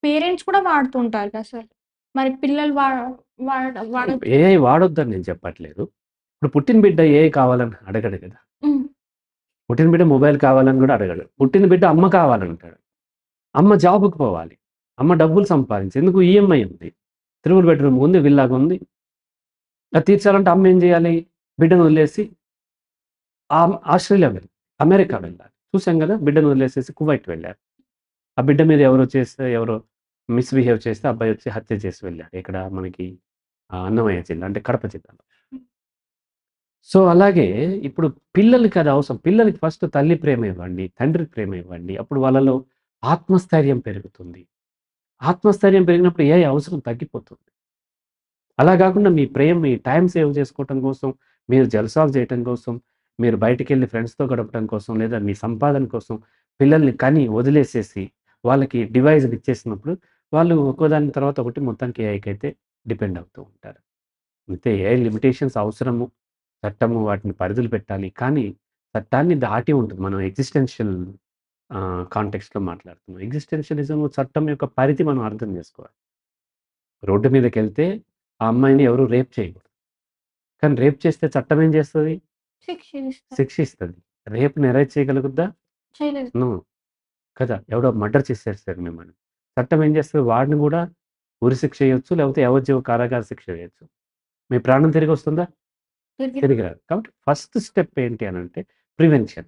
Speaker 1: పేరెంట్స్ కూడా వాడుతుంటారు కదా సార్. మరి పిల్లలు వాడొచ్చు.
Speaker 2: ఏఐ వాడొద్దని నేను చెప్పట్లేదు. ఇప్పుడు పుట్టిన బిడ్డ ఏఐ కావాలని అడగడు కదా!
Speaker 1: హ్మ్.
Speaker 2: పుట్టిన బిడ్డ మొబైల్ కావాలని గూడా అడగడు. పుట్టిన బిడ్డ అమ్మ కావాలంటాడు. అమ్మ జాబ్‌కి పోవాలి. అమ్మ డబ్బులు సంపాదించి ఎందుకు ఈఎంఐ ఉంది. త్రిబుల్ బెడ్‌రూమ్ ఉంది. విల్లాగుంది. అది తీర్చాలంటే అమ్మ ఏం జేయాలి? బిడ్డను వదిలేసి ఆస్ట్రేలియా అమెరికా వెళ్ళాలి. చూసాం గదా! బిడ్డను వదిలేసేసి కువైట్ వెళ్లారు. ఆ బిడ్డ మీద ఎవరో మిస్‌బిహేవ్ చేస్తే అబ్బాయొచ్చి హత్య చేసి వెళ్ళాడు. ఎక్కడ మనకి అన్నమయ్య జిల్లా అంటే కడప జిల్లాలో. సో, అలాగే ఇప్పుడు పిల్లలకి అది అవసరం. పిల్లలకి ఫస్ట్ తల్లి ప్రేమ ఇవ్వండి, తండ్రి ప్రేమ ఇవ్వండి. అప్పుడు వాళ్ళలో ఆత్మస్థైర్యం పెరుగుతుంది. ఆత్మస్థైర్యం పెరిగినప్పుడు ఏఐ అవసరం తగ్గిపోతుంది. అలా గాకుండా మీ టైమ్ సేవ్ చేసుకోవటం కోసం, మీరు జల్సాలు చేయటం కోసం, మీరు బయటికెళ్ళి ఫ్రెండ్స్‌తో గడపటం కోసం, లేదా మీ సంపాదన కోసం పిల్లల్ని కని వదిలేసేసి, వాళ్ళకి డివైస్‌లు ఇచ్చేసినప్పుడు, వాళ్ళు ఒక్కోదాని తర్వాత ఒకటి మొత్తానికి ఏఐకైతే డిపెండ్ అవుతూ ఉంటారు. అయితే ఏఐ లిమిటేషన్స్ అవసరము. చట్టము వాటిని పరిధులు పెట్టాలి. కానీ చట్టాన్ని దాటి ఉంటుంది. మనం ఎగ్జిస్టెన్షియల్ కాంటెక్స్ట్‌లో మాట్లాడుతున్నాం. ఎగ్జిస్టెన్షియలిజం చట్టం యొక్క పరిధి మనం అర్థం చేసుకోవాలి. రోడ్డు మీదకెళ్తే ఆ అమ్మాయిని ఎవరు రేప్ చేయకూడదు. కానీ రేప్ చేస్తే చట్టం ఏం చేస్తది?
Speaker 1: శిక్షిస్తారు.
Speaker 2: శిక్షిస్తది. రేప్‌ని ఎరైజ్ చేయగలుగుద్దా?
Speaker 1: చేయలేదు.
Speaker 2: నో. కదా! ఎవడో మర్డర్ చేసేసారు మిమ్మల్ని. చట్టం ఏం చేస్తది? వాడిని గూడా ఉరిశిక్ష ఎయొచ్చు. లేకపోతే యావజ్జీవ కారాగార శిక్ష వేయొచ్చు. మీ ప్రాణం తిరిగొస్తుందా?
Speaker 1: తిరిగి
Speaker 2: తిరిగి రాదు. కాబట్టి ఫస్ట్ స్టెప్ ఏంటి అనంటే ప్రివెన్షన్.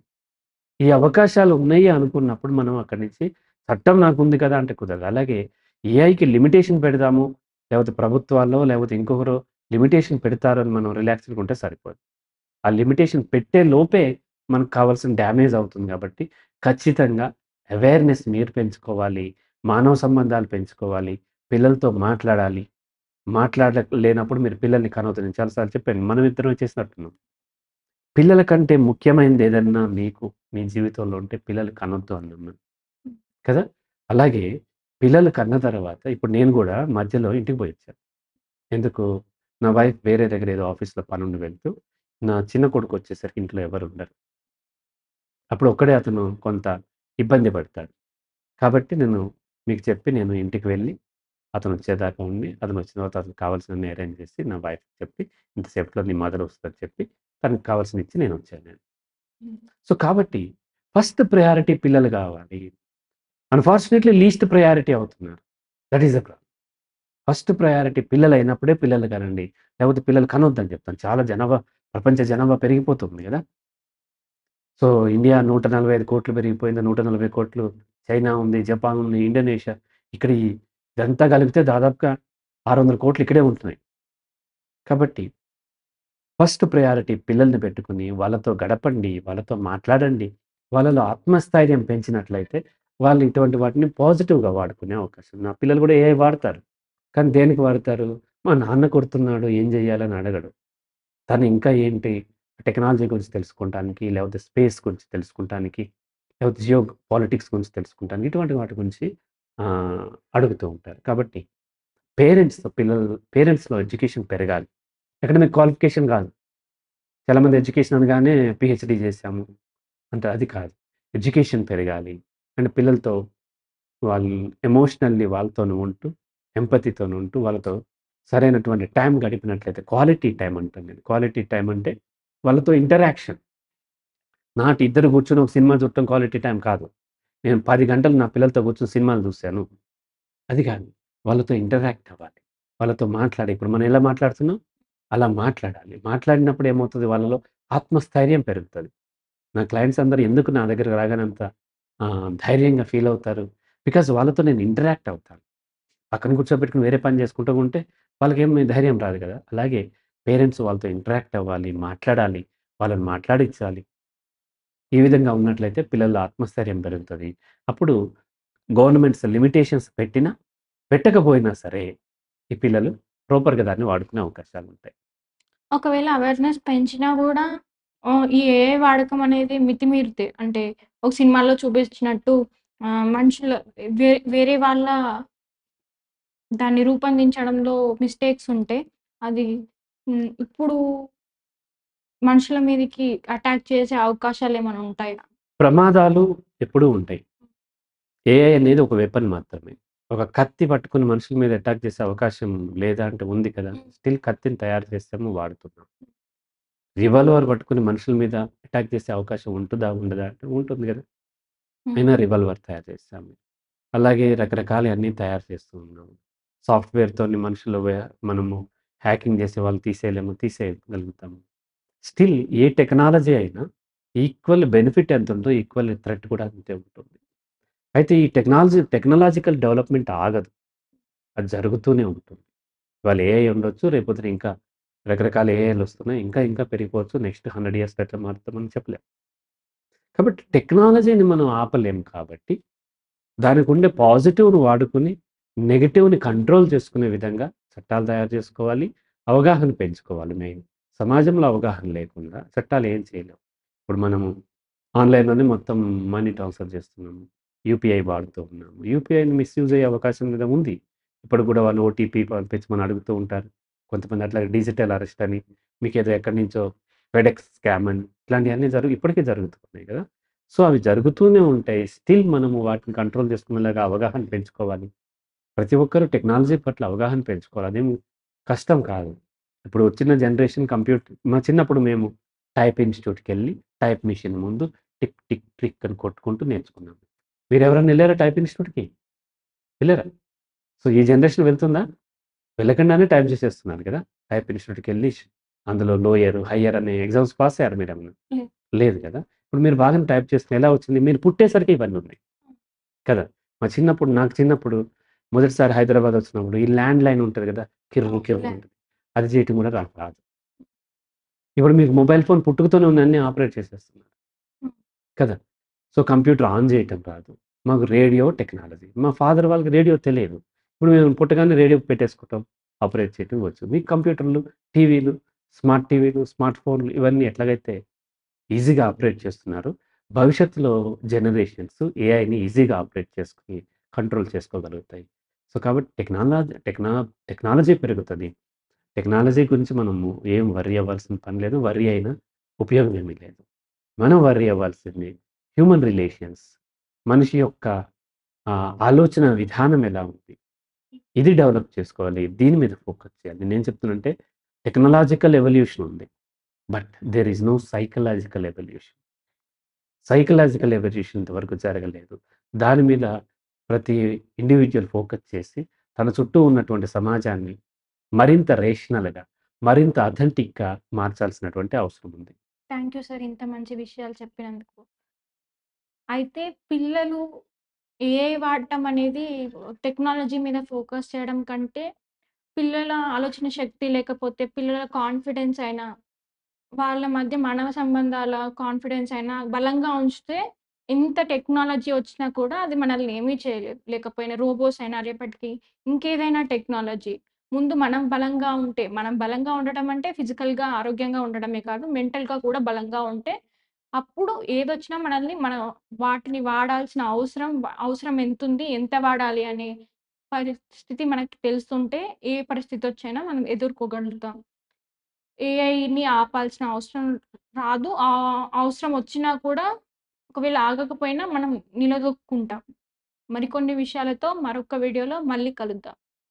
Speaker 2: ఈ అవకాశాలు ఉన్నాయి అనుకున్నప్పుడు మనం అక్కడి నుంచి చట్టం నాకుంది కదా అంటే కుదరదు. అలాగే ఏఐకి లిమిటేషన్ పెడదాము. లేకపోతే ప్రభుత్వాల్లో లేకపోతే ఇంకొకరు లిమిటేషన్ పెడతారని మనం రిలాక్స్‌డ్‌గా ఉంటే సరిపోదు. ఆ లిమిటేషన్ పెట్టే లోపే మనకు కావాల్సిన డ్యామేజ్ అవుతుంది కాబట్టి ఖచ్చితంగా అవేర్‌నెస్ మీరు పెంచుకోవాలి. మానవ సంబంధాలు పెంచుకోవాలి. పిల్లలతో మాట్లాడాలి. లేనప్పుడు మీరు పిల్లల్ని కనవద్దు. నేను చాలా సార్లు చెప్పాను. మనం ఇద్దరం చేసినట్టున్నాం. పిల్లల కంటే ముఖ్యమైనది ఏదన్నా మీకు మీ జీవితంలో ఉంటే పిల్లలు కనొద్దు అన్నాం మనం. కదా! అలాగే పిల్లలు కన్న తర్వాత ఇప్పుడు నేను గూడా మధ్యలో ఇంటికి పోయొచ్చాను. ఎందుకు? నా వైఫ్ వేరే దగ్గర ఏదో ఆఫీస్‌లో పనుండి వెళ్తూ, నా చిన్న కొడుకొచ్చేసరికి ఇంట్లో ఎవరుండరు. అప్పుడు ఒక్కడే అతను కొంత ఇబ్బంది పడతాడు. కాబట్టి మీకు చెప్పి నేను ఇంటికి వెళ్ళి అతనొచ్చేదాకా ఉండి, అతనొచ్చిన తర్వాత అతనికి కావాల్సినవన్నీ అరేంజ్ చేసి, నా వైఫ్‌కి చెప్పి, ఇంతసేపట్లో నీ మదర్ వస్తదని చెప్పి, తనకి కావాల్సినయి ఇచ్చి నేనొచ్చాను నేను.
Speaker 1: హ్మ్.
Speaker 2: సో, కాబట్టి ఫస్ట్ ప్రయారిటీ పిల్లలు గావాలి. అన్‌ఫార్చునేట్‌లీ లీస్ట్ ప్రయారిటీ అవుతున్నారు. That is the problem. First priority పిల్లలైనప్పుడే పిల్లలు కనండి. లేకపోతే పిల్లలు కనొద్దని చెప్తాను. ప్రపంచ జనాభా పెరిగిపోతుంది గదా! సో, ఇండియా 145,00,00,000 పెరిగిపోయింది. 140,00,00,000 చైనా ఉంది, జపాన్ ఉంది, ఇండోనేషియా ఇక్కడ ఇదంతా కలిపితే దాదాపుగా 600,00,00,000 ఇక్కడే ఉంటున్నాయి. కాబట్టి ఫస్ట్ ప్రయారిటీ పిల్లల్ని పెట్టుకొని, వాళ్ళతో గడపండి, వాళ్ళతో మాట్లాడండి. వాళ్ళలో ఆత్మస్థైర్యం పెంచినట్లయితే, వాళ్ళు ఇటువంటి వాటిని పాజిటివ్‌గా వాడుకునే అవకాశం ఉంది. నా పిల్లలు కూడా ఏఐ వాడతారు. కానీ దేనికి వాడతారు? మా నాన్న కొడుతున్నాడు ఏం జేయాలని అడగడు. తను ఇంకా ఏంటి టెక్నాలజీ గురించి తెలుసుకుంటానికి, లేకపోతే స్పేస్ గురించి తెలుసుకుంటానికి, లేకపోతే జియో పాలిటిక్స్ గురించి తెలుసుకుంటానికి, ఇటువంటి వాటి గురించి అడుగుతూ ఉంటారు. కాబట్టి పేరెంట్స్‌లో ఎడ్యుకేషన్ పెరగాలి. అకాడమిక్ క్వాలిఫికేషన్ కాదు. చాలామంది ఎడ్యుకేషన్ అనగానే పీహెచ్‌డీ చేశాము అంటే అది కాదు. ఎడ్యుకేషన్ పెరగాలి. అండ్ పిల్లలతో వాళ్ళు ఎమోషనల్లీ వాళ్ళతోనే ఉంటూ, ఎంపతితోని ఉంటూ, వాళ్ళతో సరైనటువంటి టైం గడిపినట్లయితే క్వాలిటీ టైమ్ అంటాను నేను. క్వాలిటీ టైమ్ అంటే వాళ్ళతో ఇంటరాక్షన్. నాటి ఇద్దరు కూర్చొని ఒక సినిమా చూడటం క్వాలిటీ టైమ్ కాదు. నేను 10 గంటలు నా పిల్లలతో కూర్చొని సినిమాలు చూసాను. అది కాదు. వాళ్ళతో ఇంటరాక్ట్ అవ్వాలి. వాళ్ళతో మాట్లాడి ఇప్పుడు మనం ఎలా మాట్లాడుతున్నాం? అలా మాట్లాడాలి. మాట్లాడినప్పుడు ఏమవుతది వాళ్ళలో ఆత్మస్థైర్యం పెరుగుతది. నా క్లయింట్స్ అందరూ ఎందుకు నా దగ్గరికి రాగానే అంత ధైర్యంగా ఫీల్ అవుతారు? బికాజ్ వాళ్ళతో నేను ఇంటరాక్ట్ అవుతాను. పక్కన కూర్చోబెట్టుకొని వేరే పని చేసుకుంటూ ఉంటే వాళ్ళకేమి ధైర్యం రాదు కదా! అలాగే పేరెంట్స్ వాళ్ళతో ఇంటరాక్ట్ అవ్వాలి, మాట్లాడాలి, వాళ్ళని మాట్లాడించాలి. ఈ విధంగా ఉన్నట్లయితే పిల్లల్లో ఆత్మస్థైర్యం పెరుగుతది. అప్పుడు గవర్నమెంట్స్ లిమిటేషన్స్ పెట్టినా, పెట్టకపోయినా సరే ఈ పిల్లలు ప్రాపర్‌గా దాన్ని వాడుకునే అవకాశాలుంటాయి.
Speaker 1: ఒకవేళ అవేర్‌నెస్ పెంచినా గూడా ఈ ఏఐ వాడకం అనేది మితిమీరితే అంటే ఒక సినిమాలో చూపించినట్టు మనుషులు వేరే వాళ్ళ దాన్ని రూపొందించడంలో మిస్టేక్స్ ఉంటే అది ఇప్పుడు మనుషుల మీదకి అటాక్ చేసే అవకాశాలేమైనా ఉంటాయా?
Speaker 2: ప్రమాదాలు ఎప్పుడూ ఉంటాయి. ఏఐ అనేది ఒక వెపన్ మాత్రమే. ఒక కత్తి పట్టుకొని మనుషుల మీద అటాక్ చేసే అవకాశం లేదా అంటే ఉంది కదా! స్టిల్ కత్తిని తయారు చేసాము, వాడుతున్నాం. రివాల్వర్ పట్టుకొని మనుషుల మీద అటాక్ చేసే అవకాశం ఉంటదా? ఉండదా? అంటే ఉంటుంది గదా!
Speaker 1: హ్మ్.
Speaker 2: అయినా రివాల్వర్ తయారు చేసాము. అలాగే రకరకాలయి అన్నీ తయారు చేస్తూ ఉన్నాము. సాఫ్ట్‌వేర్‌తోని మనుషులు మనము హ్యాకింగ్ చేసే వాళ్ళు తీసేయలేము, తీసేయగలుగుతాము. స్టిల్ ఏ టెక్నాలజీ అయినా ఈక్వల్ బెనిఫిట్ ఎంతుందో ఈక్వల్ థ్రెట్ కూడా అంతే ఉంటుంది. అయితే ఈ టెక్నాలజికల్ డెవలప్‌మెంట్ ఆగదు. అది జరుగుతూనే ఉంటుంది. ఇవాళ ఏఐ ఉండొచ్చు. రేపొద్దున ఇంకా రకరకాల ఏఐలొస్తున్నాయి. ఇంకా ఇంకా పెరిగిపోవచ్చు. నెక్స్ట్ 100 ఇయర్స్‌లో ఎట్లా మారుతామని చెప్పలేం. కాబట్టి టెక్నాలజీని మనం ఆపలేం కాబట్టి, దానికుండే పాజిటివ్‌ని వాడుకొని, నెగెటివ్‌ని కంట్రోల్ చేసుకునే విధంగా చట్టాలు తయారు చేసుకోవాలి. అవగాహన పెంచుకోవాలి మెయిన్. సమాజంలో అవగాహన లేకుండా చట్టాలు ఏం చేయలేం. ఇప్పుడు మనము ఆన్‌లైన్‌లోనే మొత్తం మనీ ట్రాన్స్‌ఫర్ చేస్తున్నాము. యూపీఐ వాడుతూ ఉన్నాము. యూపీఐని మిస్‌యూజ్ అయ్యే అవకాశం కూడా ఉంది. ఇప్పుడు కూడా వాళ్ళు ఓటీపీ పంపించమని అడుగుతూ ఉంటారు. కొంతమంది అట్లాగే డిజిటల్ అరెస్ట్ అని, మీకేదో ఎక్కడి నుంచో ఫెడెక్స్ స్కామ్ అని ఇట్లాంటియన్నీ ఇప్పటికే జరుగుతున్నాయి కదా! సో, అవి జరుగుతూనే ఉంటాయి. స్టిల్ మనము వాటిని కంట్రోల్ చేసుకునేలాగా అవగాహన పెంచుకోవాలి. ప్రతి ఒక్కరు టెక్నాలజీ పట్ల అవగాహన పెంచుకోవాలి. అదేం కష్టం కాదు. ఇప్పుడు వచ్చిన జనరేషన్ మా చిన్నప్పుడు మేము టైప్ ఇన్‌స్టిట్యూట్‌కెళ్ళి టైప్ మెషిన్ ముందు టిక్, టిక్, టిక్ అని కొట్టుకుంటూ నేర్చుకున్నాం. మీరెవరైనా ఎళ్లారా టైప్ ఇన్‌స్టిట్యూట్‌కి? వెళ్లారా? సో, ఈ జనరేషన్ వెళ్తుందా? వెళ్ళకుండానే టైప్ చేసేస్తున్నారు కదా! టైప్ ఇన్‌స్టిట్యూట్‌కెళ్ళి అందులో లోయర్, హయ్యర్ అనే ఎగ్జామ్స్ పాస్ అయ్యారా మీరేమన్నా?
Speaker 1: హ్మ్.
Speaker 2: లేదు కదా! ఇప్పుడు మీరు బాగానే టైప్ చేస్తున్నారు. ఎలా వచ్చింది? మీరు పుట్టేసరికి ఇవన్నీ ఉన్నాయి కదా! నాకు చిన్నప్పుడు మొదటిసారి హైదరాబాద్ వచ్చినప్పుడు ఈ ల్యాండ్ లైన్ ఉంటది కదా! కిర్రు కిర్రు ఉంటది. అది చేయటం కూడా నాకు రాదు. ఇప్పుడు మీకు మొబైల్ ఫోన్ పుట్టుకతోనే ఉంది అన్నీ ఆపరేట్ చేసేస్తున్నారు
Speaker 1: హ్మ్.
Speaker 2: కదా! సో, కంప్యూటర్ ఆన్ చేయటం రాదు. మాకు రేడియో టెక్నాలజీ. మా ఫాదర్ వాళ్ళకి రేడియో తెలియదు. ఇప్పుడు మేము పుట్టగానే రేడియో పెట్టేసుకుంటాం. ఆపరేట్ చేయటం వచ్చు. మీకు కంప్యూటర్లు, టీవీలు, స్మార్ట్ ఫోన్‌లు ఇవన్నీ ఎట్లాగైతే ఈజీగా ఆపరేట్ చేస్తున్నారు. భవిష్యత్తులో జనరేషన్స్ ఏఐని ఈజీగా ఆపరేట్ చేసుకొని, కంట్రోల్ చేసుకోగలుగుతాయి. సో, కాబట్టి టెక్నాలజీ పెరుగుతది. టెక్నాలజీ గురించి మనము ఏం వర్రీ అవ్వాల్సిన పని లేదు. వర్రీ అయినా ఉపయోగం ఏమీ లేదు. మనం వర్రీ అవ్వాల్సింది హ్యూమన్ రిలేషన్స్. మనిషి యొక్క ఆలోచన విధానం ఎలా ఉంది? ఇది డెవలప్ చేసుకోవాలి. దీని మీద ఫోకస్ చేయాలి. నేనేం చెప్తున్నానంటే టెక్నాలాజికల్ ఎవల్యూషన్ ఉంది. But there is no psychological evolution. Psychological evolution ఇంతవరకు జరగలేదు. దాని మీద ప్రతి ఇండివిడ్యువల్ ఫోకస్ చేసి, తన చుట్టూ ఉన్నటువంటి సమాజాన్ని మరింత రేషనల్‌గా, మరింత అథెంటిక్‌గా మార్చాల్సినటువంటి అవసరం ఉంది.
Speaker 1: Thank you sir. ఇంత మంచి విషయాలు చెప్పినందుకు. అయితే పిల్లలు ఏఐ వాడటం అనేది టెక్నాలజీ మీద ఫోకస్ చేయడం కంటే, పిల్లల ఆలోచన శక్తి లేకపోతే పిల్లల కాన్ఫిడెన్స్ అయినా, వాళ్ళ మధ్య మానవ సంబంధాల కాన్ఫిడెన్స్ అయినా బలంగా ఉంచితే, ఎంత టెక్నాలజీ వచ్చినా కూడా అది మనల్ని ఏమీ చేయలేదు. లేకపోయినా రోబోస్ అయినా రేపటికి ఇంకేదైనా టెక్నాలజీ. ముందు మనం బలంగా ఉంటే, మనం బలంగా ఉండటం అంటే ఫిజికల్‌గా ఆరోగ్యంగా ఉండడమే కాదు, మెంటల్‌గా కూడా బలంగా ఉంటే, అప్పుడు ఏదొచ్చినా మనల్ని మనం వాటిని వాడాల్సిన అవసరం ఎంతుంది, ఎంత వాడాలి అనే పరిస్థితి మనకి తెలుస్తుంటే, ఏ పరిస్థితొచ్చైనా మనం ఎదుర్కోగలుగుతాం. ఏఐని ఆపాల్సిన అవసరం రాదు. అవసరం వచ్చినా కూడా ఒకవేళ ఆగకపోయినా మనం నిలదొక్కుంటాం. మరికొన్ని విషయాలతో మరొక వీడియోలో మళ్ళీ కలుద్దాం.